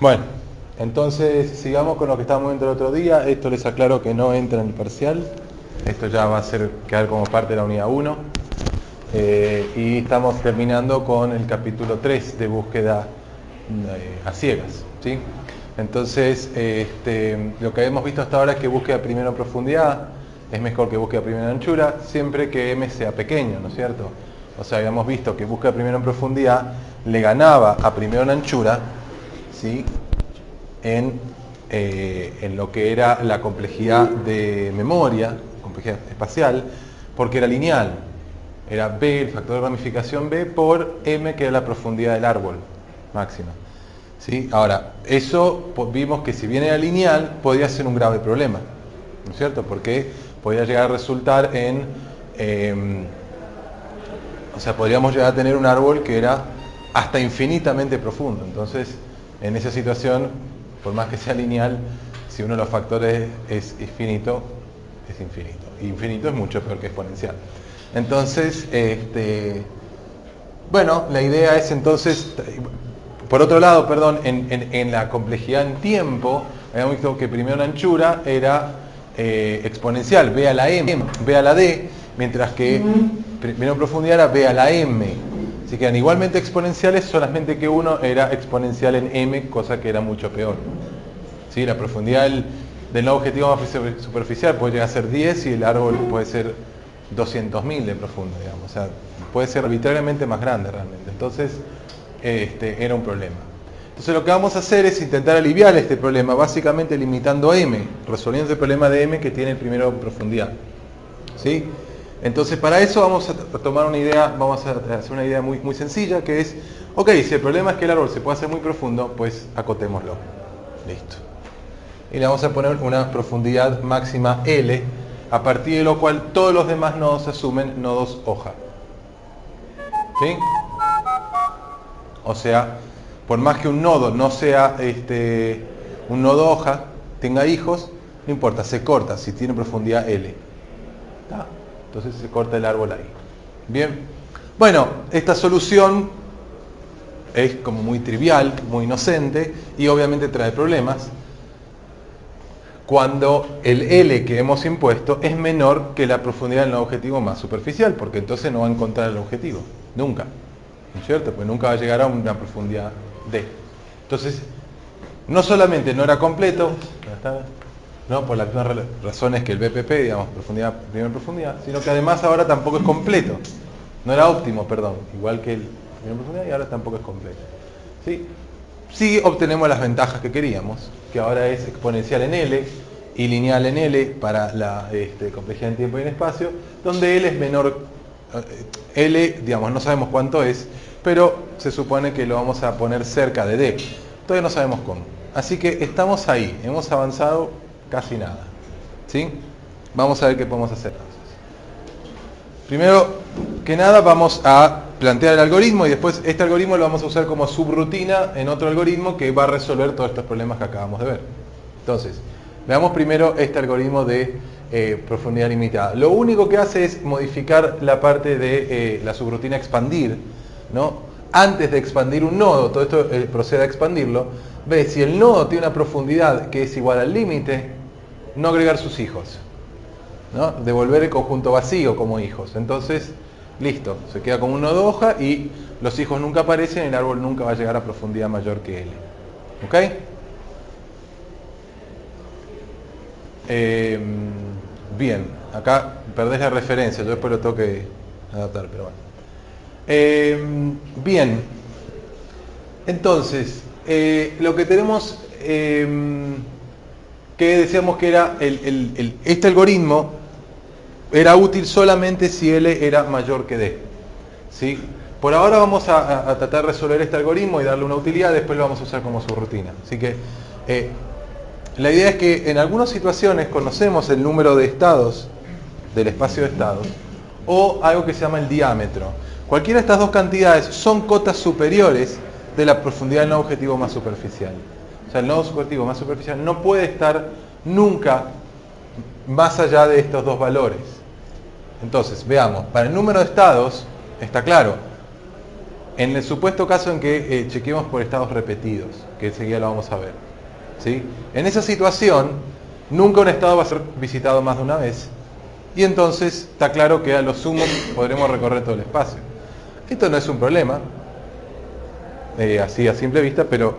Bueno, entonces sigamos con lo que estábamos viendo el otro día. Esto les aclaro que no entra en el parcial. Esto ya va a quedar como parte de la unidad 1. Y estamos terminando con el capítulo 3 de búsqueda a ciegas, ¿sí? Entonces, lo que hemos visto hasta ahora es que búsqueda primero en profundidad es mejor que búsqueda primero en anchura, siempre que m sea pequeño, ¿no es cierto? O sea, habíamos visto que búsqueda primero en profundidad le ganaba a primero en anchura, ¿sí? En lo que era la complejidad de memoria, complejidad espacial, porque era lineal. Era b, el factor de ramificación b, por m, que era la profundidad del árbol máxima. ¿Sí? Ahora, eso vimos que si bien era lineal, podía ser un grave problema, ¿no es cierto? Porque podía llegar a resultar en... o sea, podríamos llegar a tener un árbol que era hasta infinitamente profundo. Entonces, en esa situación, por más que sea lineal, si uno de los factores es finito, es infinito. Y infinito es mucho peor que exponencial. Entonces, bueno, la idea es entonces, por otro lado, perdón, en la complejidad en tiempo, habíamos visto que primero la anchura era exponencial, b a la m, b a la d, mientras que primero en profundidad era b a la m. Así que eran igualmente exponenciales, solamente que uno era exponencial en m, cosa que era mucho peor. ¿Sí? La profundidad del nodo objetivo más superficial puede llegar a ser 10 y el árbol puede ser 200.000 de profundo, digamos. O sea, puede ser arbitrariamente más grande realmente. Entonces, era un problema. Entonces lo que vamos a hacer es intentar aliviar este problema, básicamente limitando m, resolviendo el problema de m que tiene primero en profundidad. ¿Sí? Entonces para eso vamos a tomar una idea, vamos a hacer una idea muy, muy sencilla, que es, ok, si el problema es que el árbol se puede hacer muy profundo, pues acotémoslo. Listo. Y le vamos a poner una profundidad máxima L, a partir de lo cual todos los demás nodos asumen nodos hoja. ¿Sí? O sea, por más que un nodo no sea un nodo hoja, tenga hijos, no importa, se corta si tiene profundidad L. ¿Está? Entonces se corta el árbol ahí. Bien. Bueno, esta solución es como muy trivial, muy inocente y obviamente trae problemas cuando el L que hemos impuesto es menor que la profundidad del nodo objetivo más superficial, porque entonces no va a encontrar el objetivo, nunca, ¿no es cierto? Pues nunca va a llegar a una profundidad D. Entonces, no solamente no era completo, ¿no? Por las mismas razones que el BPP, digamos, primera profundidad, sino que además ahora tampoco es completo. No era óptimo, perdón, igual que el primera profundidad y ahora tampoco es completo. ¿Sí? Sí obtenemos las ventajas que queríamos, que ahora es exponencial en L y lineal en L para la complejidad en tiempo y en espacio, donde L es menor, L, digamos, no sabemos cuánto es, pero se supone que lo vamos a poner cerca de D. Todavía no sabemos cómo. Así que estamos ahí, hemos avanzado casi nada. ¿Sí? Vamos a ver qué podemos hacer. Primero que nada vamos a plantear el algoritmo y después este algoritmo lo vamos a usar como subrutina en otro algoritmo que va a resolver todos estos problemas que acabamos de ver. Entonces, veamos primero este algoritmo de profundidad limitada. Lo único que hace es modificar la parte de la subrutina expandir, ¿no? Antes de expandir un nodo, todo esto procede a expandirlo, ve si el nodo tiene una profundidad que es igual al límite, no agregar sus hijos, ¿no? Devolver el conjunto vacío como hijos. Entonces, listo, se queda como un nodo hoja y los hijos nunca aparecen, el árbol nunca va a llegar a profundidad mayor que L. ¿Ok? Bien, acá perdés la referencia, yo después lo tengo que adaptar, pero bueno. Bien, entonces, lo que tenemos, que decíamos que era este algoritmo era útil solamente si L era mayor que D. ¿Sí? Por ahora vamos a tratar de resolver este algoritmo y darle una utilidad, después lo vamos a usar como subrutina. Así que la idea es que en algunas situaciones conocemos el número de estados del espacio de estados o algo que se llama el diámetro. Cualquiera de estas dos cantidades son cotas superiores de la profundidad del nodo objetivo más superficial. O sea, el nodo objetivo más superficial no puede estar nunca más allá de estos dos valores. Entonces, veamos, para el número de estados, está claro, En el supuesto caso en que chequeemos por estados repetidos, que enseguida lo vamos a ver, ¿sí? En esa situación, nunca un estado va a ser visitado más de una vez, y entonces está claro que a lo sumo podremos recorrer todo el espacio. Esto no es un problema, así a simple vista, pero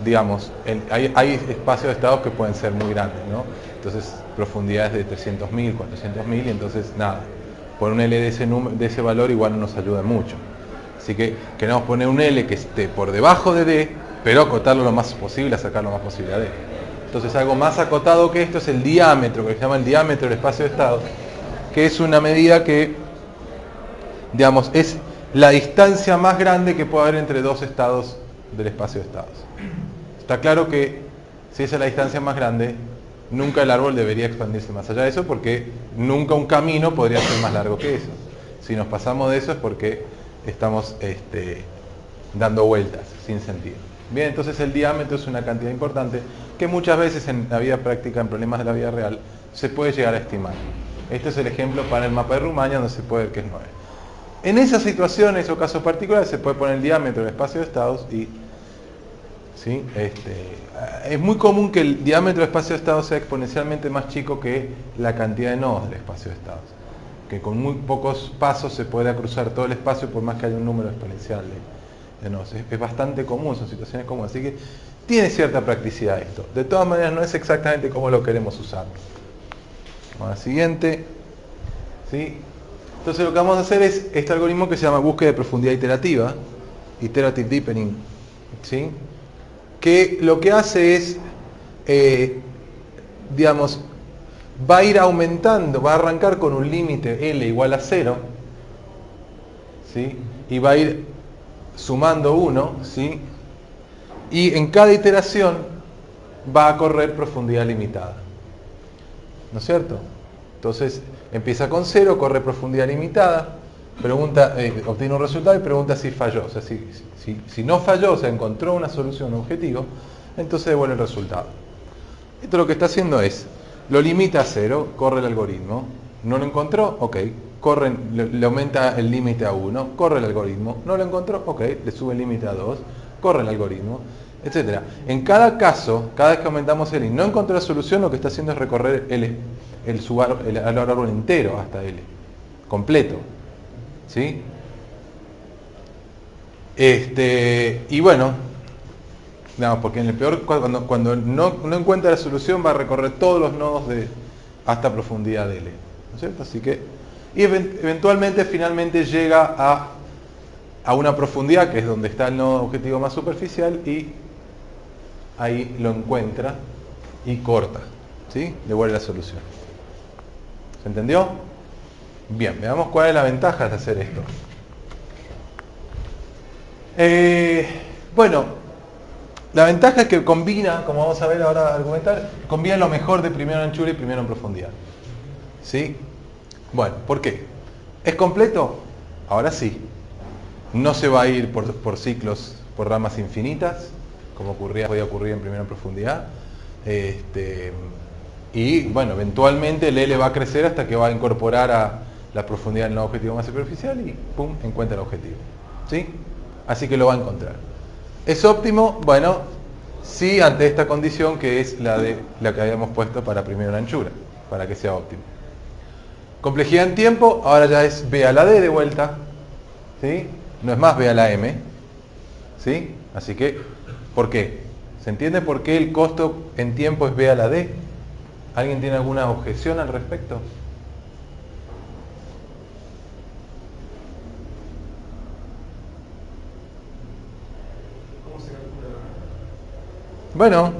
digamos, hay espacios de estados que pueden ser muy grandes, ¿no? Entonces, profundidades de 300.000, 400.000, y entonces nada, por un L de ese valor igual no nos ayuda mucho. Así que queremos poner un L que esté por debajo de D, pero acotarlo lo más posible, sacar lo más posible a D. Entonces algo más acotado que esto es el diámetro, que se llama el diámetro del espacio de estado, que es una medida que, digamos, es la distancia más grande que puede haber entre dos estados del espacio de estados. Está claro que si esa es la distancia más grande, nunca el árbol debería expandirse más allá de eso, porque nunca un camino podría ser más largo que eso. Si nos pasamos de eso es porque estamos dando vueltas sin sentido. Bien, entonces el diámetro es una cantidad importante que muchas veces en la vida práctica, en problemas de la vida real, se puede llegar a estimar. Este es el ejemplo para el mapa de Rumania, donde se puede ver que es 9. En esas situaciones o casos particulares se puede poner el diámetro del espacio de estados y ¿sí? Es muy común que el diámetro del espacio de estados sea exponencialmente más chico que la cantidad de nodos del espacio de estados. Que con muy pocos pasos se pueda cruzar todo el espacio por más que haya un número exponencial de nodos. Es bastante común, son situaciones comunes. Así que tiene cierta practicidad esto. De todas maneras no es exactamente como lo queremos usar. Vamos a la siguiente. ¿Sí? Entonces lo que vamos a hacer es este algoritmo que se llama búsqueda de profundidad iterativa, Iterative Deepening, ¿sí? Que lo que hace es, digamos, va a ir aumentando, va a arrancar con un límite L igual a 0, ¿sí? Y va a ir sumando 1, ¿sí? Y en cada iteración va a correr profundidad limitada, ¿no es cierto? Entonces empieza con 0, corre profundidad limitada, pregunta, obtiene un resultado y pregunta si falló. O sea, si no falló, o sea, encontró una solución, un objetivo, entonces devuelve el resultado. Esto lo que está haciendo es, lo limita a 0, corre el algoritmo, no lo encontró, ok, le aumenta el límite a 1, corre el algoritmo, no lo encontró, ok, le sube el límite a 2, corre el algoritmo, etc. En cada caso, cada vez que aumentamos L y no encontró la solución, lo que está haciendo es recorrer el árbol entero hasta L, completo. ¿Sí? Y bueno, no, porque en el peor, cuando no encuentra la solución, va a recorrer todos los nodos hasta profundidad de L, ¿no es cierto? Así que, y eventualmente, finalmente llega a una profundidad que es donde está el nodo objetivo más superficial y ahí lo encuentra y corta, ¿sí? Devuelve la solución. ¿Se entendió? Bien, veamos cuál es la ventaja de hacer esto. Bueno, la ventaja es que combina, como vamos a ver ahora argumentar, combina lo mejor de primero en anchura y primero en profundidad. ¿Sí? Bueno, ¿por qué? ¿Es completo? Ahora sí. No se va a ir por ciclos, por ramas infinitas, como podía ocurrir en primero en profundidad. Y bueno, eventualmente el L va a crecer hasta que va a incorporar a la profundidad del nodo objetivo más superficial y ¡pum! Encuentra el objetivo. ¿Sí? Así que lo va a encontrar. ¿Es óptimo? Bueno, sí, ante esta condición que es la que habíamos puesto para primero en anchura, para que sea óptimo. Complejidad en tiempo, ahora ya es B a la D de vuelta, ¿sí? No es más B a la M, ¿sí? Así que, ¿por qué? ¿Se entiende por qué el costo en tiempo es B a la D? ¿Alguien tiene alguna objeción al respecto? Bueno,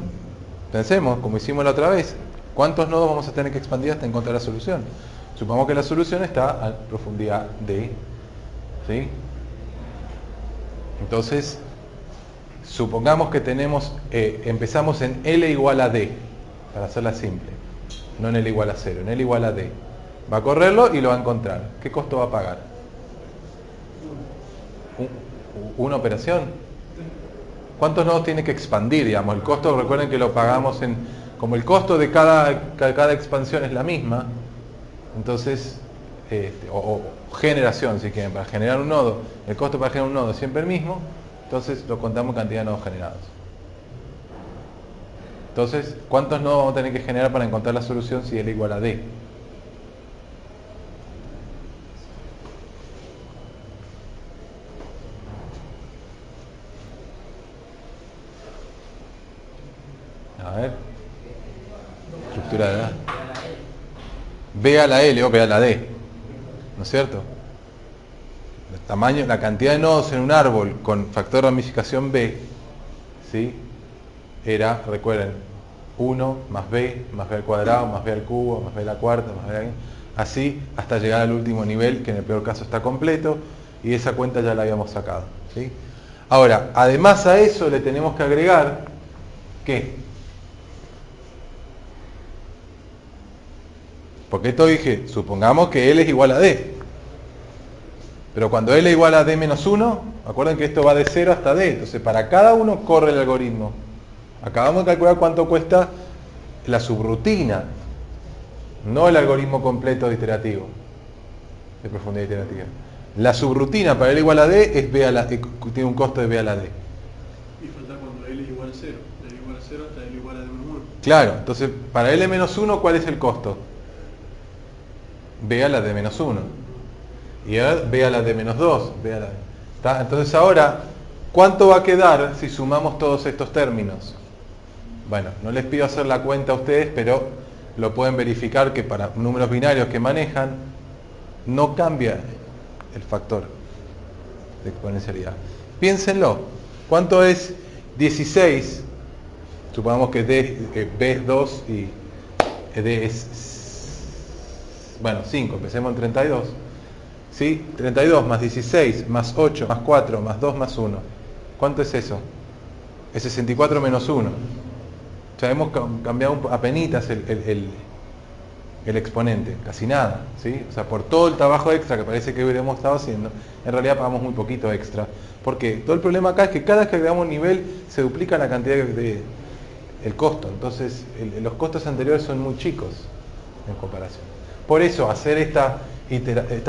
pensemos, como hicimos la otra vez, ¿cuántos nodos vamos a tener que expandir hasta encontrar la solución? Supongamos que la solución está a profundidad D, ¿sí? Entonces, supongamos que empezamos en L igual a D, para hacerla simple, no en L igual a 0, en L igual a D. Va a correrlo y lo va a encontrar. ¿Qué costo va a pagar? ¿Una operación? ¿Cuántos nodos tiene que expandir, digamos? El costo, recuerden que lo pagamos como el costo de cada expansión es la misma, entonces, generación, si quieren, para generar un nodo, el costo para generar un nodo es siempre el mismo, entonces lo contamos cantidad de nodos generados. Entonces, ¿cuántos nodos vamos a tener que generar para encontrar la solución si L igual a D? A ver. Estructura de edad. B a la L o B a la D. ¿No es cierto? El tamaño, la cantidad de nodos en un árbol con factor de ramificación B, ¿sí? Era, recuerden, 1 más B al cuadrado, más B al cubo, más B a la cuarta, más B a la... Así hasta llegar al último nivel, que en el peor caso está completo, y esa cuenta ya la habíamos sacado, ¿sí? Ahora, además a eso le tenemos que agregar, ¿qué? Porque esto dije, supongamos que L es igual a D. Pero cuando L es igual a D menos 1, acuerden que esto va de 0 hasta D. Entonces, para cada uno corre el algoritmo. Acabamos de calcular cuánto cuesta la subrutina, no el algoritmo completo iterativo, de profundidad iterativa. La subrutina para L igual a D es B a la, tiene un costo de B a la D. Y falta cuando L es igual a 0. L igual a 0 hasta L igual a D menos 1. Claro, entonces para L menos 1, ¿cuál es el costo? B a la D menos 1. Y ahora B a la D menos 2. B a la D. ¿Está? Entonces ahora, ¿cuánto va a quedar si sumamos todos estos términos? Bueno, no les pido hacer la cuenta a ustedes, pero lo pueden verificar que para números binarios que manejan, no cambia el factor de exponencialidad. Piénsenlo. ¿Cuánto es 16? Supongamos que B es 2 y D es... Bueno, 5. Empecemos en 32. ¿Sí? 32 más 16 más 8 más 4 más 2 más 1. ¿Cuánto es eso? Es 64 menos 1. Ya hemos cambiado apenitas el exponente, casi nada, ¿sí? O sea, por todo el trabajo extra que parece que hubiéramos estado haciendo, en realidad pagamos muy poquito extra. Porque todo el problema acá es que cada vez que agregamos un nivel se duplica la cantidad el costo. Entonces, los costos anteriores son muy chicos en comparación. Por eso, hacer esta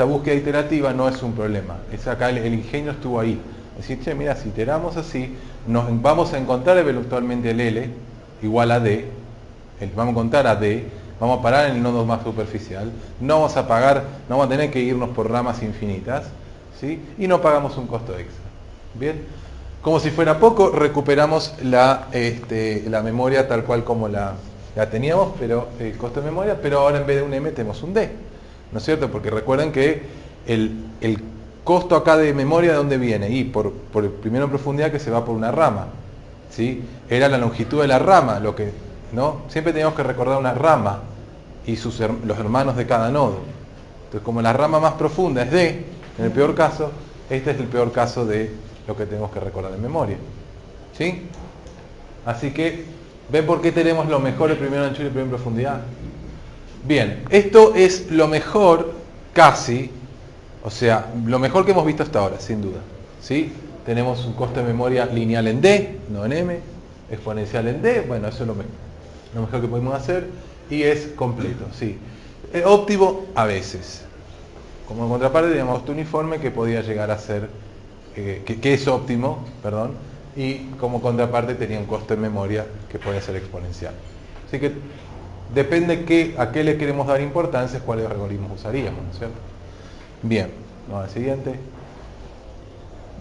búsqueda iterativa no es un problema. Es acá el ingenio estuvo ahí. Es decir, che, mira, si iteramos así, nos vamos a encontrar eventualmente el L igual a D, vamos a encontrar a D, vamos a parar en el nodo más superficial, no vamos a pagar, no vamos a tener que irnos por ramas infinitas, ¿sí? Y no pagamos un costo extra. Bien, como si fuera poco, recuperamos la memoria tal cual como la teníamos, pero el costo de memoria, pero ahora en vez de un M tenemos un D, ¿no es cierto? Porque recuerden que el costo acá de memoria, ¿de dónde viene? Y por el primero en profundidad que se va por una rama, ¿sí? Era la longitud de la rama, lo que, ¿no? Siempre teníamos que recordar una rama y los hermanos de cada nodo. Entonces, como la rama más profunda es D, en el peor caso, este es el peor caso de lo que tenemos que recordar en memoria, ¿sí? Así que, ¿ven por qué tenemos lo mejor el primero en anchura y el primero en profundidad? Bien, esto es lo mejor, casi, o sea, lo mejor que hemos visto hasta ahora, sin duda, ¿sí? Tenemos un costo de memoria lineal en D, no en M, exponencial en D, bueno, eso es lo mejor que podemos hacer, y es completo, sí. Óptimo a veces. Como contraparte tenemos costo uniforme que podía llegar a ser, que es óptimo, perdón, y como contraparte tenía un costo de memoria que puede ser exponencial. Así que depende a qué le queremos dar importancia, cuáles algoritmos usaríamos, ¿no es cierto? Bien, vamos al siguiente.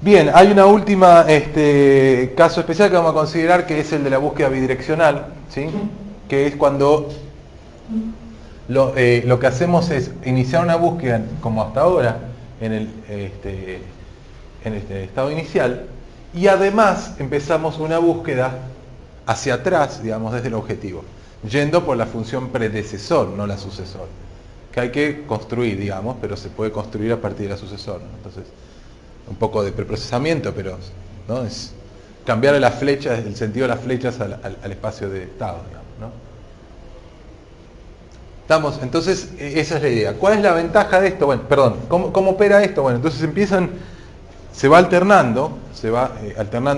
Bien, hay una última caso especial que vamos a considerar, que es el de la búsqueda bidireccional, ¿sí? Que es cuando lo que hacemos es iniciar una búsqueda, como hasta ahora, en el estado inicial, y además empezamos una búsqueda hacia atrás, digamos, desde el objetivo, yendo por la función predecesor, no la sucesor, que hay que construir, digamos, pero se puede construir a partir de la sucesor, ¿no? Entonces, un poco de preprocesamiento, pero ¿no? Es cambiar las flechas, el sentido de las flechas al espacio de estado, digamos, ¿no? Estamos, entonces, esa es la idea. ¿Cuál es la ventaja de esto? Bueno, perdón, ¿cómo opera esto? Bueno, entonces se va alternando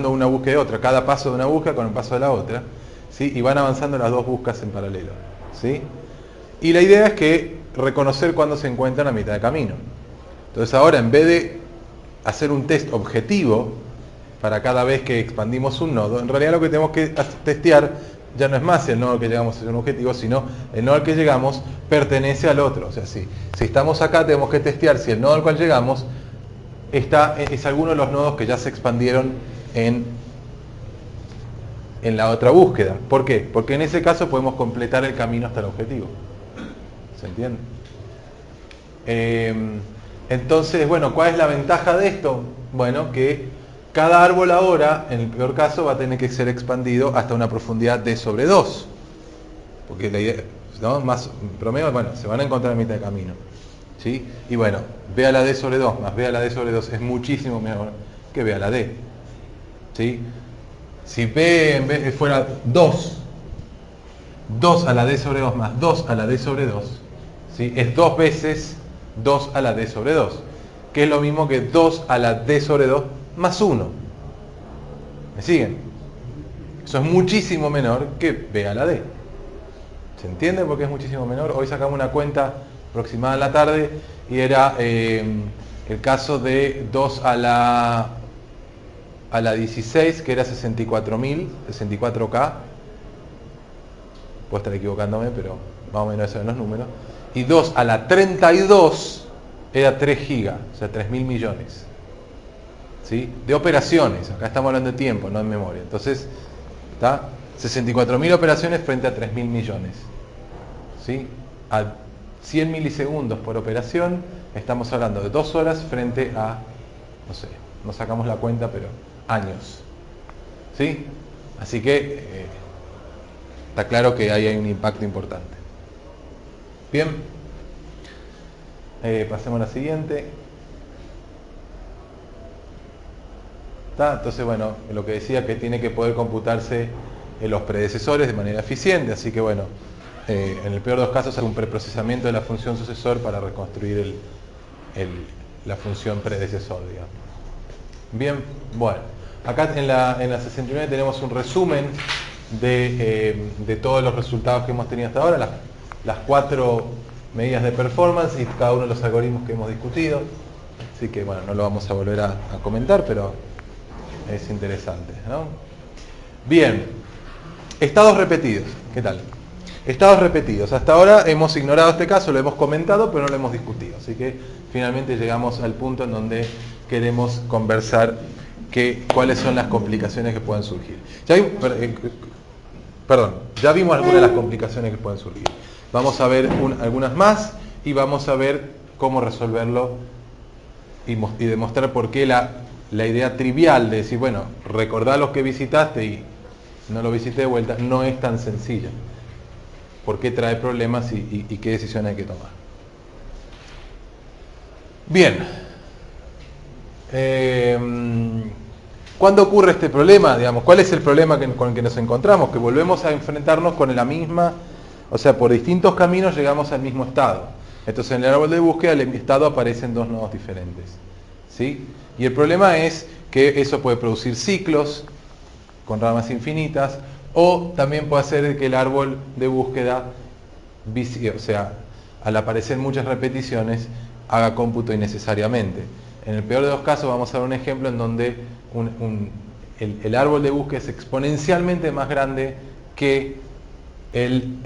una búsqueda de otra, cada paso de una búsqueda con el paso de la otra, ¿sí? Y van avanzando las dos búsquedas en paralelo, ¿sí? Y la idea es que reconocer cuándo se encuentran a mitad de camino. Entonces ahora, en vez de hacer un test objetivo para cada vez que expandimos un nodo, en realidad lo que tenemos que testear ya no es más si el nodo al que llegamos es un objetivo, sino el nodo al que llegamos pertenece al otro. O sea, si estamos acá, tenemos que testear si el nodo al cual llegamos es alguno de los nodos que ya se expandieron en la otra búsqueda. ¿Por qué? Porque en ese caso podemos completar el camino hasta el objetivo. ¿Se entiende? Entonces, bueno, ¿cuál es la ventaja de esto? Bueno, que cada árbol ahora, en el peor caso, va a tener que ser expandido hasta una profundidad d sobre 2. Porque la idea, ¿no? Más promedio, bueno, se van a encontrar a mitad de camino. ¿Sí? Y bueno, b a la d sobre 2 más b a la d sobre 2 es muchísimo mejor que b a la d. ¿Sí? Si b en vez fuera 2 a la d sobre 2 más 2 a la d sobre 2, ¿sí? Es 2 veces 2 a la d sobre 2, que es lo mismo que 2 a la d sobre 2 más 1. ¿Me siguen? Eso es muchísimo menor que b a la d. ¿Se entiende por qué es muchísimo menor? Hoy sacamos una cuenta aproximada en la tarde y era el caso de 2 a la 16, que era 64.000, 64K. Puedo estar equivocándome, pero más o menos eso eran los números. Y 2 a la 32 era 3 gigas, o sea, 3.000 millones. ¿Sí? De operaciones, acá estamos hablando de tiempo, no de memoria. Entonces, ¿está? 64.000 operaciones frente a 3.000 millones. ¿Sí? A 100 milisegundos por operación, estamos hablando de 2 horas frente a, no sé, no sacamos la cuenta, pero años. ¿Sí? Así que está claro que ahí hay un impacto importante. Bien. Pasemos a la siguiente. ¿Está? Entonces, bueno, lo que decía que tiene que poder computarse los predecesores de manera eficiente, así que bueno, en el peor de los casos hay un preprocesamiento de la función sucesor para reconstruir la función predecesor, digamos. Bien, bueno, acá en la 69 tenemos un resumen de todos los resultados que hemos tenido hasta ahora, las 4 medidas de performance y cada uno de los algoritmos que hemos discutido. Así que bueno, no lo vamos a volver a comentar, pero es interesante, ¿no? Bien, estados repetidos, ¿qué tal? Estados repetidos, hasta ahora hemos ignorado este caso, lo hemos comentado, pero no lo hemos discutido. Así que finalmente llegamos al punto en donde queremos conversar cuáles son las complicaciones que pueden surgir. Ya vimos algunas de las complicaciones que pueden surgir. Vamos a ver algunas más y vamos a ver cómo resolverlo y demostrar por qué la idea trivial de decir, bueno, recordá los que visitaste y no lo visité de vuelta, no es tan sencilla. ¿Por qué trae problemas y qué decisiones hay que tomar? Bien. ¿Cuándo ocurre este problema? Digamos, ¿cuál es el problema con el que nos encontramos? Que volvemos a enfrentarnos con la misma, o sea, por distintos caminos llegamos al mismo estado. Entonces en el árbol de búsqueda el estado aparece en 2 nodos diferentes. ¿Sí? Y el problema es que eso puede producir ciclos con ramas infinitas, o también puede hacer que el árbol de búsqueda, o sea, al aparecer muchas repeticiones, haga cómputo innecesariamente. En el peor de los casos vamos a ver un ejemplo en donde el árbol de búsqueda es exponencialmente más grande que el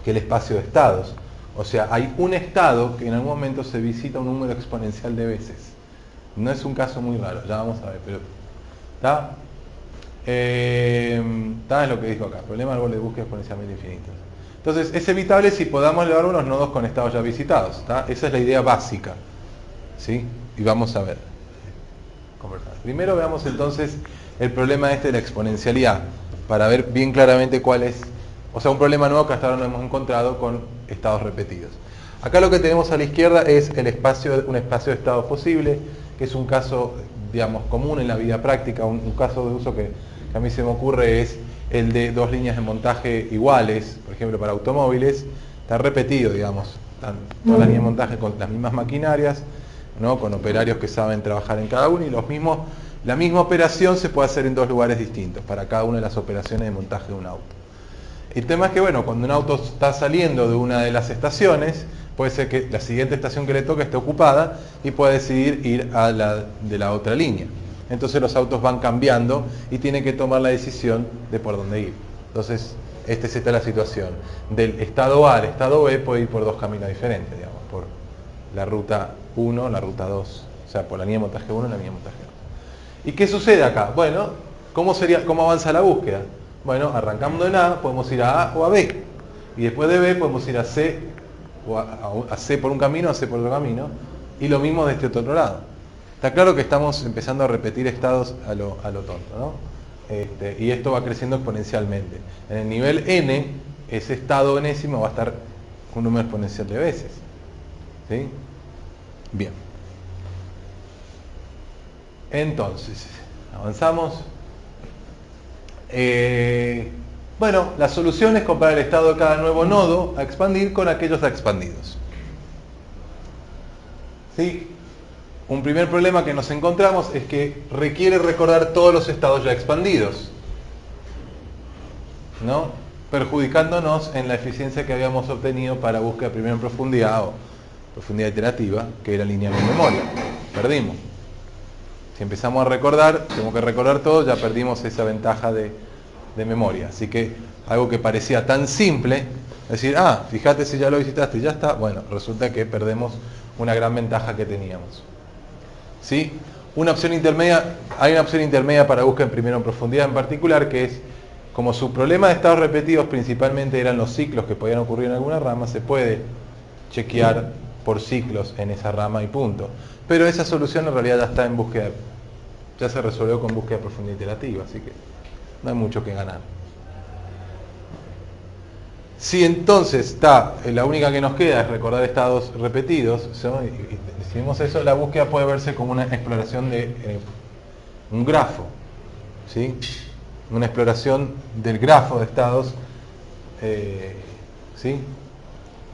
espacio de estados. O sea, hay un estado que en algún momento se visita un número exponencial de veces. No es un caso muy raro, ya vamos a ver, pero ¿está? Es lo que dijo acá, problema del árbol de búsqueda exponencialmente infinito. Entonces, es evitable si podamos elevar unos nodos con estados ya visitados. ¿Está? Esa es la idea básica. ¿Sí? Y vamos a ver. Primero veamos entonces el problema de la exponencialidad, para ver bien claramente cuál es, o sea, un problema nuevo que hasta ahora no hemos encontrado con estados repetidos. Acá lo que tenemos a la izquierda es un espacio de estados posible, que es un caso, digamos, común en la vida práctica. Un caso de uso que a mí se me ocurre es el de 2 líneas de montaje iguales, por ejemplo para automóviles. Está repetido, digamos, están todas las líneas de montaje con las mismas maquinarias, ¿no? Con operarios que saben trabajar en cada uno, y la misma operación se puede hacer en 2 lugares distintos para cada una de las operaciones de montaje de un auto. El tema es que, bueno, cuando un auto está saliendo de una de las estaciones, Puede ser que la siguiente estación que le toque esté ocupada y pueda decidir ir a la de la otra línea. Entonces los autos van cambiando y tienen que tomar la decisión de por dónde ir. Entonces, esta es la situación. Del estado A al estado B puede ir por dos caminos diferentes, digamos, por la ruta 1, la ruta 2. O sea, por la línea de montaje 1 y la línea de montaje 2. ¿Y qué sucede acá? Bueno, ¿cómo avanza la búsqueda? Bueno, arrancamos en A, podemos ir a A o a B. Y después de B podemos ir a C, o a C por un camino, a C por otro camino. Y lo mismo de este otro lado. Está claro que estamos empezando a repetir estados a lo tonto, ¿no? Y esto va creciendo exponencialmente. En el nivel n, ese estado enésimo va a estar un número exponencial de veces. ¿Sí? Bien. Entonces, avanzamos. Bueno, la solución es comparar el estado de cada nuevo nodo a expandir con aquellos expandidos. ¿Sí? Un primer problema que nos encontramos es que requiere recordar todos los estados ya expandidos, ¿no? Perjudicándonos en la eficiencia que habíamos obtenido para búsqueda primero en profundidad o profundidad iterativa, que era lineal en memoria. Perdimos. Si empezamos a recordar, tenemos que recordar todo, ya perdimos esa ventaja de memoria. Así que algo que parecía tan simple, decir, fíjate si ya lo visitaste y ya está, bueno, resulta que perdemos una gran ventaja que teníamos. ¿Sí? Una opción intermedia, hay una opción intermedia para búsqueda primero en profundidad en particular, que es, como su problema de estados repetidos principalmente eran los ciclos que podían ocurrir en alguna rama, se puede chequear por ciclos en esa rama y punto. Pero esa solución en realidad ya está en búsqueda, ya se resolvió con búsqueda de profundidad iterativa, así que no hay mucho que ganar. Si entonces la única que nos queda es recordar estados repetidos, y decidimos eso, la búsqueda puede verse como una exploración de un grafo, ¿sí? Una exploración del grafo de estados, ¿sí?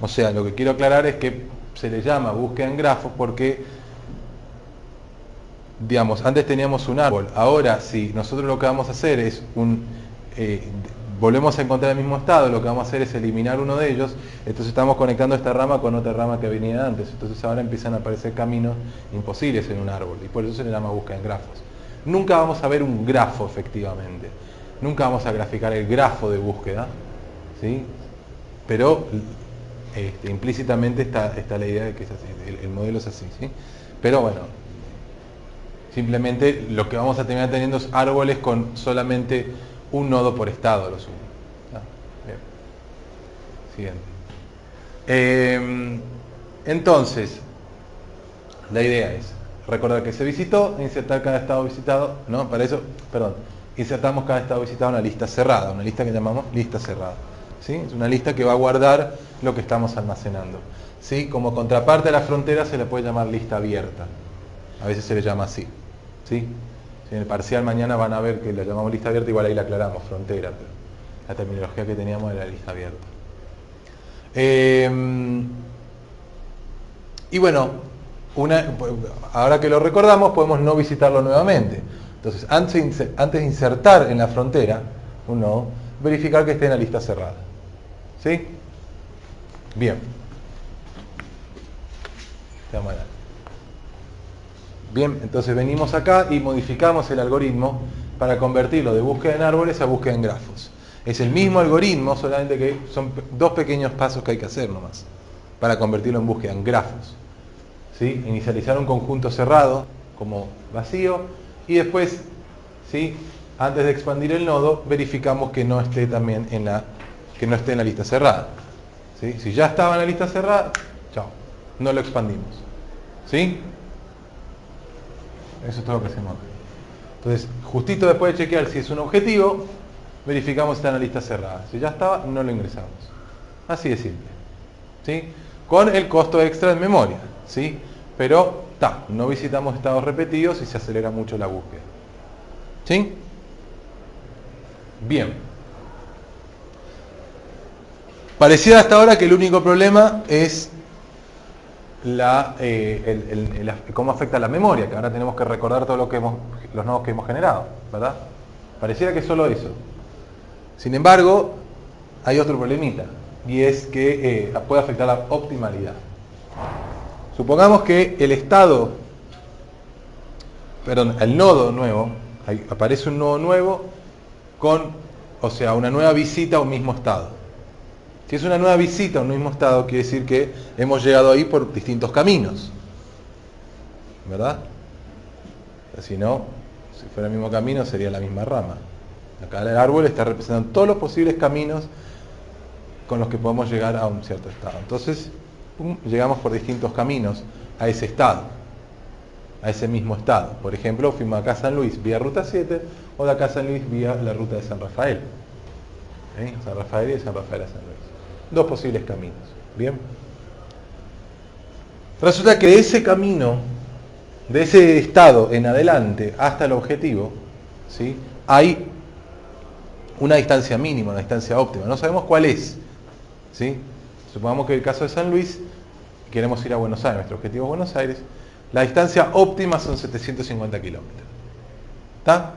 O sea, lo que quiero aclarar es que se le llama búsqueda en grafos porque, digamos, antes teníamos un árbol, ahora si nosotros lo que vamos a hacer es volvemos a encontrar el mismo estado, lo que vamos a hacer es eliminar uno de ellos, entonces estamos conectando esta rama con otra rama que venía antes, entonces ahora empiezan a aparecer caminos imposibles en un árbol, y por eso se le llama búsqueda en grafos. Nunca vamos a ver un grafo efectivamente, nunca vamos a graficar el grafo de búsqueda, ¿sí? Pero implícitamente está la idea de que es así, el modelo es así, ¿sí? Pero bueno, simplemente lo que vamos a terminar teniendo es árboles con solamente un nodo por estado, lo sumo. Bien. Siguiente. Entonces, la idea es recordar que se visitó, insertar cada estado visitado, ¿no? Para eso, insertamos cada estado visitado en una lista cerrada, una lista que llamamos lista cerrada. ¿Sí? Es una lista que va a guardar lo que estamos almacenando. ¿Sí? Como contraparte a la frontera se le puede llamar lista abierta. A veces se le llama así. ¿Sí? En el parcial mañana van a ver que la llamamos lista abierta, igual ahí la aclaramos, frontera, pero la terminología que teníamos era lista abierta. Y bueno, ahora que lo recordamos podemos no visitarlo nuevamente. Entonces, antes de insertar en la frontera un nodo, verificar que esté en la lista cerrada. ¿Sí? Bien. Bien, entonces venimos acá y modificamos el algoritmo para convertirlo de búsqueda en árboles a búsqueda en grafos. Es el mismo algoritmo, solamente que son dos pequeños pasos que hay que hacer nomás para convertirlo en búsqueda en grafos. ¿Sí? Inicializar un conjunto cerrado como vacío y después, ¿sí? Antes de expandir el nodo, verificamos que no esté también en la lista cerrada. ¿Sí? Si ya estaba en la lista cerrada, chao, no lo expandimos. ¿Sí? Eso es todo lo que hacemos. Entonces, justito después de chequear si es un objetivo, verificamos si está en la lista cerrada. Si ya estaba, no lo ingresamos. Así de simple. ¿Sí? Con el costo extra en memoria. ¿Sí? Pero, no visitamos estados repetidos y se acelera mucho la búsqueda. ¿Sí? Bien. Pareciera hasta ahora que el único problema es cómo afecta la memoria, que ahora tenemos que recordar todo los nodos que hemos generado, ¿verdad? Pareciera que es solo eso. Sin embargo, hay otro problemita, y es que puede afectar la optimalidad. Supongamos que el estado, perdón, el nodo nuevo, ahí aparece un nodo nuevo con, o sea, una nueva visita a un mismo estado. Si es una nueva visita a un mismo estado, quiere decir que hemos llegado ahí por distintos caminos, ¿verdad? Si no, si fuera el mismo camino, sería la misma rama. Acá el árbol está representando todos los posibles caminos con los que podemos llegar a un cierto estado. Entonces, llegamos por distintos caminos a ese estado, a ese mismo estado. Por ejemplo, fuimos acá a San Luis vía Ruta 7 o de acá a San Luis vía la ruta de San Rafael. San Rafael y de San Rafael a San Luis. Dos posibles caminos. Bien. Resulta que de ese camino, de ese estado en adelante hasta el objetivo, ¿sí?, hay una distancia mínima, una distancia óptima. No sabemos cuál es, ¿sí? Supongamos que en el caso de San Luis, queremos ir a Buenos Aires, nuestro objetivo es Buenos Aires, la distancia óptima son 750 kilómetros. ¿Está?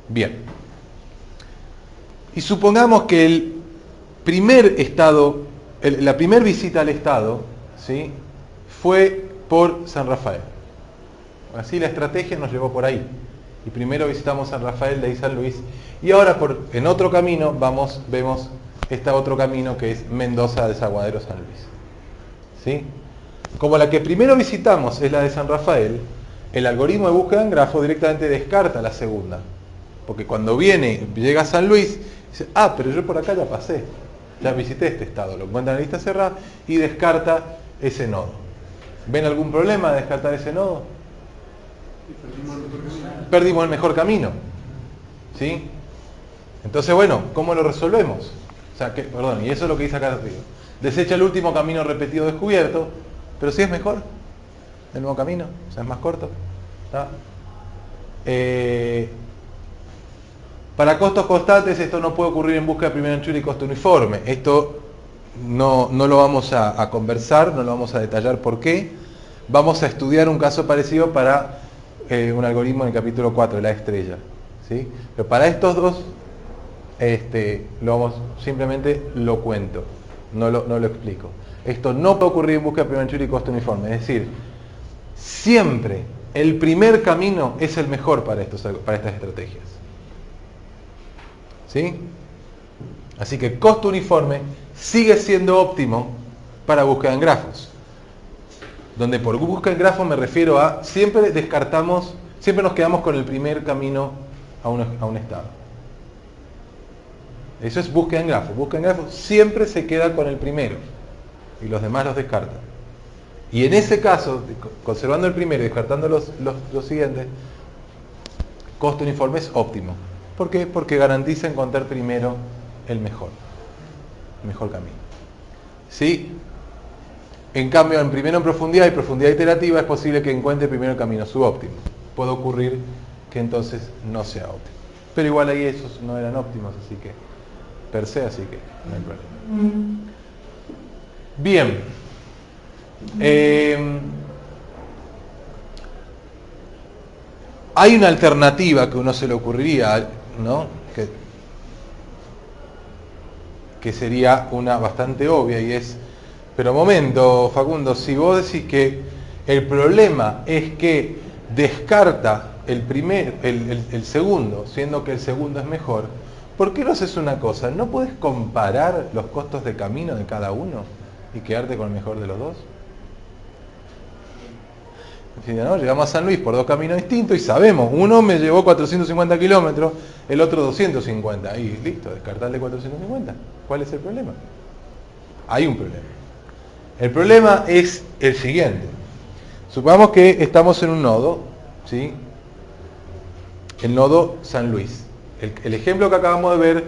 Bien. Y supongamos que el primer estado, la primera visita al estado, ¿sí?, fue por San Rafael. Así la estrategia nos llevó por ahí. Y primero visitamos San Rafael, de ahí San Luis. Y ahora en otro camino vemos este otro camino que es Mendoza, Desaguadero, San Luis. ¿Sí? Como la que primero visitamos es la de San Rafael, el algoritmo de búsqueda en grafo directamente descarta la segunda. Porque cuando llega a San Luis, dice, pero yo por acá ya pasé, ya visité este estado, lo encuentra en la lista cerrada y descarta ese nodo. ¿Ven algún problema de descartar ese nodo? Perdimos el mejor camino. ¿Sí? Entonces, bueno, ¿cómo lo resolvemos? O sea, y eso es lo que dice acá arriba. Desecha el último camino repetido descubierto, pero si es mejor el nuevo camino, o sea, es más corto. ¿Está? Para costos constantes esto no puede ocurrir en búsqueda de primera anchura y costo uniforme. Esto no lo vamos a conversar, no lo vamos a detallar por qué. Vamos a estudiar un caso parecido para un algoritmo en el capítulo 4, la estrella. ¿Sí? Pero para estos dos, simplemente lo cuento, no lo explico. Esto no puede ocurrir en búsqueda de primera anchura y costo uniforme. Es decir, siempre el primer camino es el mejor para estas estrategias. ¿Sí? Así que costo uniforme sigue siendo óptimo para búsqueda en grafos. Donde por búsqueda en grafos me refiero a siempre nos quedamos con el primer camino a un estado. Eso es búsqueda en grafos. Búsqueda en grafos siempre se queda con el primero y los demás los descartan. Y en ese caso, conservando el primero y descartando los siguientes, costo uniforme es óptimo. ¿Por qué? Porque garantiza encontrar primero el mejor camino. ¿Sí? En cambio, primero en profundidad y profundidad iterativa es posible que encuentre primero el camino subóptimo. Puede ocurrir que entonces no sea óptimo. Pero igual ahí esos no eran óptimos, así que per se, así que no hay problema. Bien. Hay una alternativa que uno se le ocurriría, ¿no? Que sería una bastante obvia y es, pero momento, Facundo, si vos decís que el problema es que descarta el segundo, siendo que el segundo es mejor, ¿por qué no haces una cosa? ¿No podés comparar los costos de camino de cada uno y quedarte con el mejor de los dos? ¿No? Llegamos a San Luis por dos caminos distintos y sabemos, uno me llevó 450 kilómetros, el otro 250. Y listo, descartarle 450. ¿Cuál es el problema? Hay un problema. El problema es el siguiente. Supongamos que estamos en un nodo, ¿sí? El nodo San Luis. El ejemplo que acabamos de ver,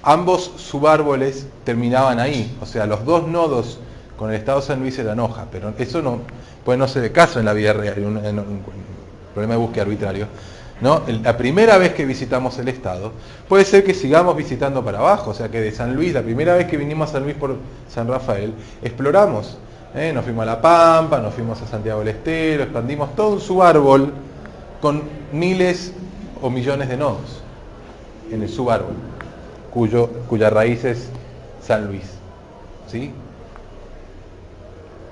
ambos subárboles terminaban ahí. O sea, los dos nodos con el estado San Luis eran hoja, pero eso no puede no ser el caso en la vida real, en un problema de búsqueda arbitrario. ¿No? La primera vez que visitamos el estado, puede ser que sigamos visitando para abajo, o sea que de San Luis, la primera vez que vinimos a San Luis por San Rafael, exploramos, nos fuimos a La Pampa, nos fuimos a Santiago del Estero, expandimos todo un subárbol con miles o millones de nodos en el subárbol, cuya raíz es San Luis. ¿Sí?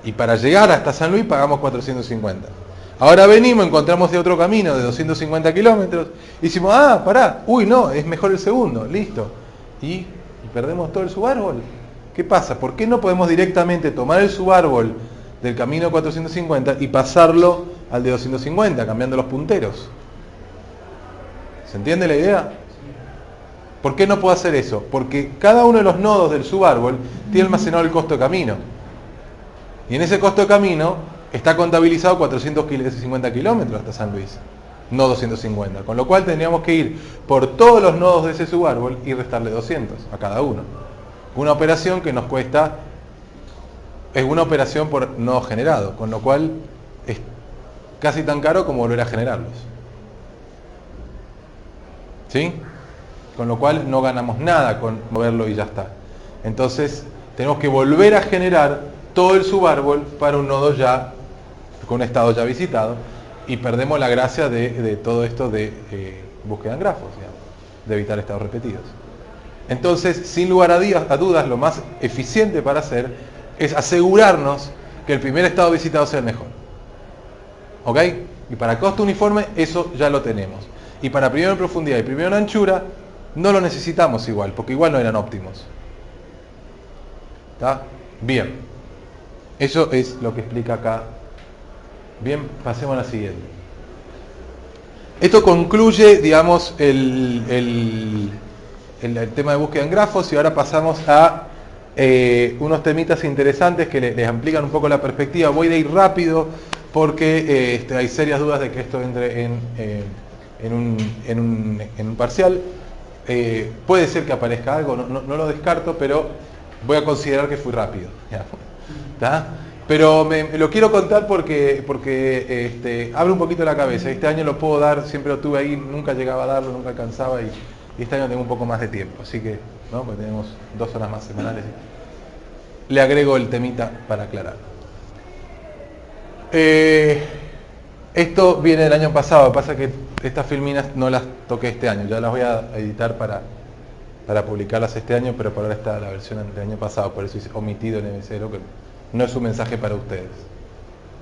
Y para llegar hasta San Luis pagamos 450. Ahora venimos, encontramos de otro camino de 250 kilómetros. Y decimos, ah, pará, uy, no, es mejor el segundo, listo. Y perdemos todo el subárbol. ¿Qué pasa? ¿Por qué no podemos directamente tomar el subárbol del camino 450 y pasarlo al de 250, cambiando los punteros? ¿Se entiende la idea? ¿Por qué no puedo hacer eso? Porque cada uno de los nodos del subárbol tiene almacenado el costo de camino. Y en ese costo de camino está contabilizado 450 kilómetros hasta San Luis, no 250. Con lo cual tendríamos que ir por todos los nodos de ese subárbol y restarle 200 a cada uno. Una operación que nos cuesta, es una operación por nodo generado, con lo cual es casi tan caro como volver a generarlos. ¿Sí? Con lo cual no ganamos nada con moverlo y ya está. Entonces tenemos que volver a generar todo el subárbol para un nodo ya, con un estado ya visitado, y perdemos la gracia de todo esto de búsqueda en grafos, digamos, de evitar estados repetidos. Entonces, sin lugar a dudas, lo más eficiente para hacer es asegurarnos que el primer estado visitado sea el mejor. ¿Ok? Y para costo uniforme eso ya lo tenemos. Y para primero en profundidad y primero en anchura no lo necesitamos igual, porque igual no eran óptimos. ¿Está? Bien. Eso es lo que explica acá. Bien, pasemos a la siguiente. Esto concluye, digamos, el tema de búsqueda en grafos, y ahora pasamos a unos temitas interesantes que les amplian un poco la perspectiva. Voy a ir rápido porque hay serias dudas de que esto entre en un parcial. Puede ser que aparezca algo, no lo descarto, pero voy a considerar que fui rápido. ¿Está? Pero lo quiero contar porque abre un poquito la cabeza. Este año lo puedo dar, siempre lo tuve ahí, nunca llegaba a darlo, nunca alcanzaba, y este año tengo un poco más de tiempo, así que, ¿no? Porque tenemos 2 horas más semanales. Le agrego el temita para aclarar. Esto viene del año pasado, pasa que estas filminas no las toqué este año, ya las voy a editar para publicarlas este año, pero por ahora está la versión del año pasado, por eso hice omitido el MC0, que no es un mensaje para ustedes.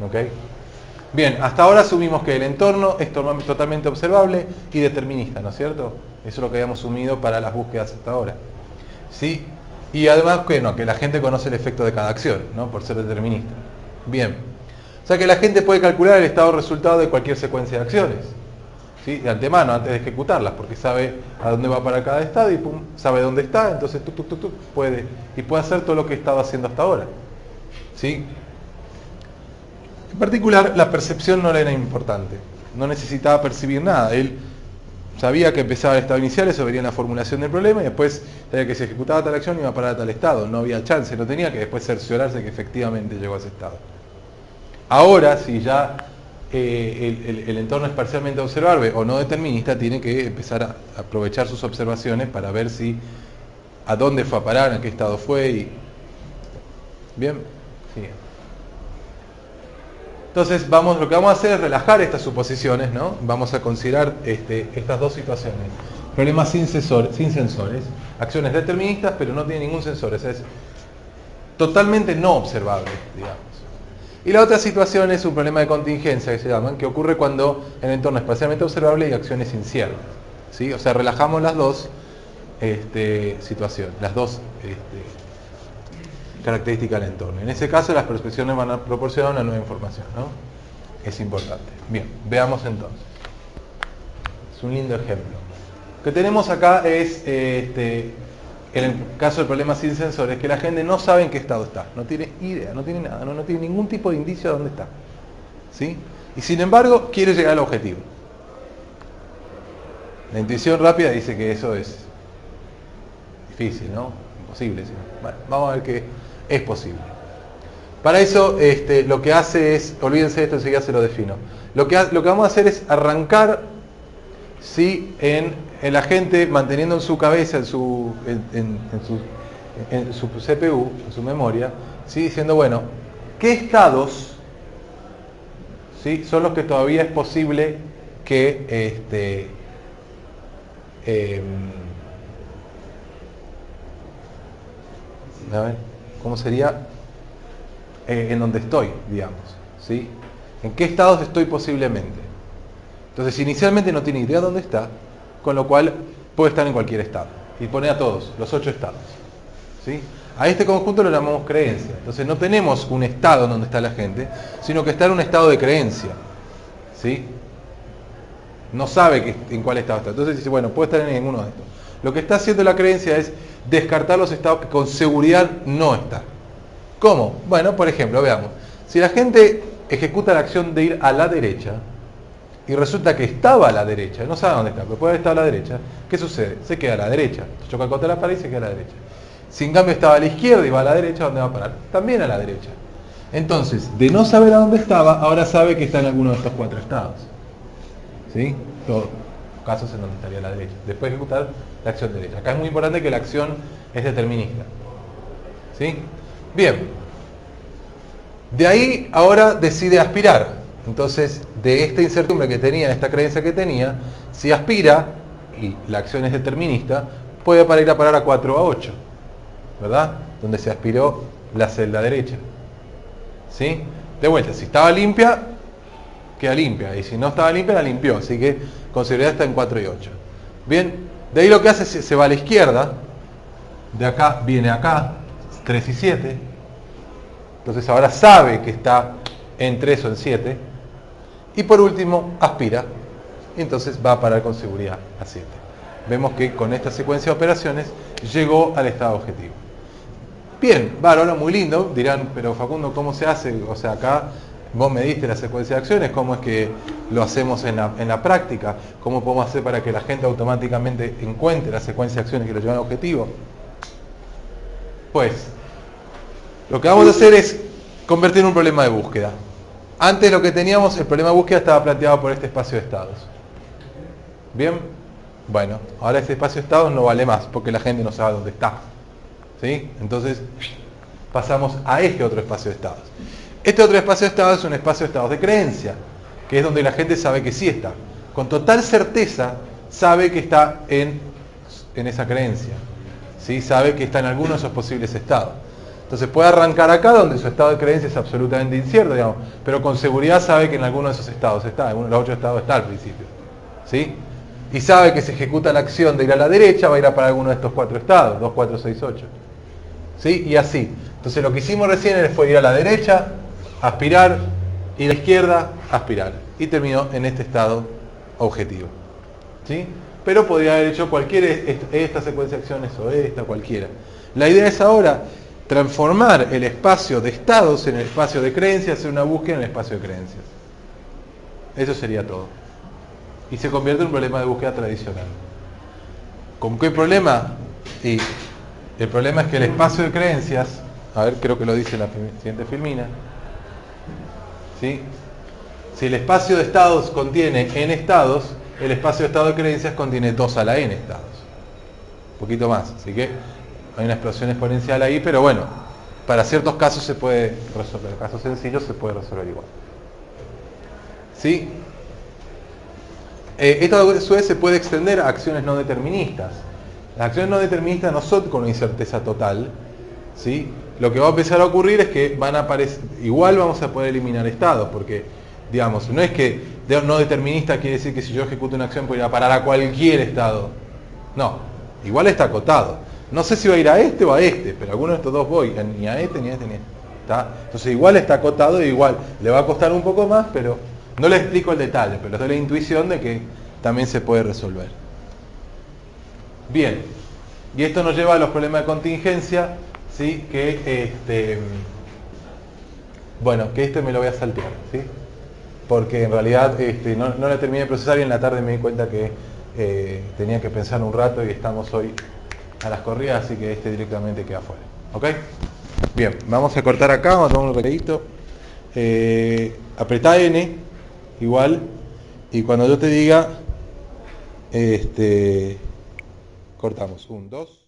¿Ok? Bien, hasta ahora asumimos que el entorno es totalmente observable y determinista, ¿no es cierto? Eso es lo que habíamos asumido para las búsquedas hasta ahora. ¿Sí? Y además que la gente conoce el efecto de cada acción, ¿no? Por ser determinista. Bien. O sea que la gente puede calcular el estado resultado de cualquier secuencia de acciones. ¿Sí? De antemano, antes de ejecutarlas, porque sabe a dónde va para cada estado y pum, sabe dónde está, entonces puede hacer todo lo que estaba haciendo hasta ahora. ¿Sí? En particular, la percepción no le era importante. No necesitaba percibir nada. Él sabía que empezaba el estado inicial, eso vería en la formulación del problema, y después sabía que si ejecutaba tal acción iba a parar a tal estado. No había chance, no tenía que después cerciorarse que efectivamente llegó a ese estado. Ahora, si ya el entorno es parcialmente observable o no determinista, tiene que empezar a aprovechar sus observaciones para ver a dónde fue a parar, en qué estado fue. Bien, sí. Entonces lo que vamos a hacer es relajar estas suposiciones, ¿no? Vamos a considerar estas dos situaciones. Problemas sin sensores, acciones deterministas, pero no tiene ningún sensor, es totalmente no observable, digamos. Y la otra situación es un problema de contingencia, que se llaman, que ocurre cuando el entorno es parcialmente observable y acciones inciertas. ¿Sí? O sea, relajamos las dos situaciones, las dos características del entorno. En ese caso, las percepciones van a proporcionar una nueva información, ¿no? Es importante. Bien, veamos entonces. Es un lindo ejemplo. Lo que tenemos acá es, en el caso del problema sin sensores, que la gente no sabe en qué estado está. No tiene idea, no tiene nada, no tiene ningún tipo de indicio de dónde está. ¿Sí? Y sin embargo, quiere llegar al objetivo. La intuición rápida dice que eso es difícil, ¿no? Imposible. ¿Sí? Bueno, vamos a ver que es posible. Para eso, lo que hace es, olvídense de esto, enseguida se lo defino. Lo que vamos a hacer es arrancar, ¿sí?, en la gente, manteniendo en su cabeza, en su CPU, en su memoria, ¿sí?, diciendo, bueno, ¿qué estados, ¿sí?, son los que todavía es posible que a ver, ¿cómo sería? en donde estoy, digamos, ¿sí? ¿En qué estados estoy posiblemente? Entonces, inicialmente no tiene idea dónde está, con lo cual puede estar en cualquier estado. Y pone a todos, los 8 estados, ¿sí? A este conjunto lo llamamos creencia. Entonces, no tenemos un estado en donde está la gente, sino que está en un estado de creencia, ¿sí? No sabe en cuál estado está. Entonces dice, bueno, puede estar en ninguno de estos. Lo que está haciendo la creencia es descartar los estados que con seguridad no están. ¿Cómo? Bueno, por ejemplo, veamos. Si la gente ejecuta la acción de ir a la derecha y resulta que estaba a la derecha, no sabe dónde está, pero puede estar a la derecha, ¿qué sucede? Se queda a la derecha. Choca contra la pared y se queda a la derecha. Si en cambio estaba a la izquierda y va a la derecha, ¿dónde va a parar? También a la derecha. Entonces, de no saber a dónde estaba, ahora sabe que está en alguno de estos 4 estados. ¿Sí? Todos los casos en donde estaría a la derecha. Después de ejecutar la acción derecha. Acá es muy importante que la acción es determinista. ¿Sí? Bien. De ahí ahora decide aspirar. Entonces, de esta incertidumbre que tenía, de esta creencia que tenía, si aspira, y la acción es determinista, puede ir a parar a 4 a 8. ¿Verdad? Donde se aspiró la celda derecha. ¿Sí? De vuelta, si estaba limpia, queda limpia. Y si no estaba limpia, la limpió. Así que con seguridad está en 4 y 8. Bien, de ahí lo que hace es se va a la izquierda. De acá viene acá, 3 y 7. Entonces ahora sabe que está en 3 o en 7. Y por último, aspira. Y entonces va a parar con seguridad a 7. Vemos que con esta secuencia de operaciones llegó al estado objetivo. Bien, bárbaro, muy lindo. Dirán, pero Facundo, ¿cómo se hace? O sea, acá vos me diste la secuencia de acciones, ¿cómo es que lo hacemos en la práctica? ¿Cómo podemos hacer para que la gente automáticamente encuentre la secuencia de acciones que lo llevan al objetivo? Pues, lo que vamos a hacer es convertir en un problema de búsqueda. Antes lo que teníamos, el problema de búsqueda estaba planteado por este espacio de estados. ¿Bien? Bueno, ahora este espacio de estados no vale más, porque la gente no sabe dónde está. ¿Sí? Entonces, pasamos a este otro espacio de estados. Este otro espacio de estados es un espacio de estados de creencia, que es donde la gente sabe que sí está. Con total certeza sabe que está en esa creencia. ¿Sí? Sabe que está en alguno de esos posibles estados. Entonces puede arrancar acá donde su estado de creencia es absolutamente incierto, digamos, pero con seguridad sabe que en alguno de esos estados está, en uno de los 8 estados está al principio. ¿Sí? Y sabe que si ejecuta la acción de ir a la derecha va a ir a para alguno de estos 4 estados, 2, 4, 6, 8. ¿Sí? Y así. Entonces lo que hicimos recién fue ir a la derecha, aspirar, y a la izquierda, aspirar. Y terminó en este estado objetivo. ¿Sí? Pero podría haber hecho esta secuencia de acciones o esta, cualquiera. La idea es ahora transformar el espacio de estados en el espacio de creencias, hacer una búsqueda en el espacio de creencias. Eso sería todo. Y se convierte en un problema de búsqueda tradicional. ¿Con qué problema? Y el problema es que el espacio de creencias, a ver, creo que lo dice la siguiente filmina, ¿sí? Si el espacio de estados contiene n estados, el espacio de estado de creencias contiene 2 a la n estados. Un poquito más, así que hay una explosión exponencial ahí, pero bueno, para ciertos casos se puede resolver, casos sencillos se puede resolver igual. ¿Sí? Esto a su vez se puede extender a acciones no deterministas. Las acciones no deterministas no son con incerteza total, ¿sí? Lo que va a empezar a ocurrir es que van a aparecer, igual vamos a poder eliminar estados, porque, digamos, no es que no determinista quiere decir que si yo ejecuto una acción puedo ir a parar a cualquier estado. No, igual está acotado. No sé si va a ir a este o a este, pero alguno de estos dos voy, ni a este, ni a este, ni a este. ¿Está? Entonces igual está acotado y igual le va a costar un poco más, pero no le explico el detalle, pero les doy la intuición de que también se puede resolver. Bien, y esto nos lleva a los problemas de contingencia, ¿sí? Bueno, que me lo voy a saltear, ¿sí? Porque en realidad no la terminé de procesar y en la tarde me di cuenta que tenía que pensar un rato y estamos hoy a las corridas, así que directamente queda fuera. ¿Ok? Bien, vamos a cortar acá, vamos a tomar un recadito. Apretá N, igual, y cuando yo te diga, cortamos. 1, 2.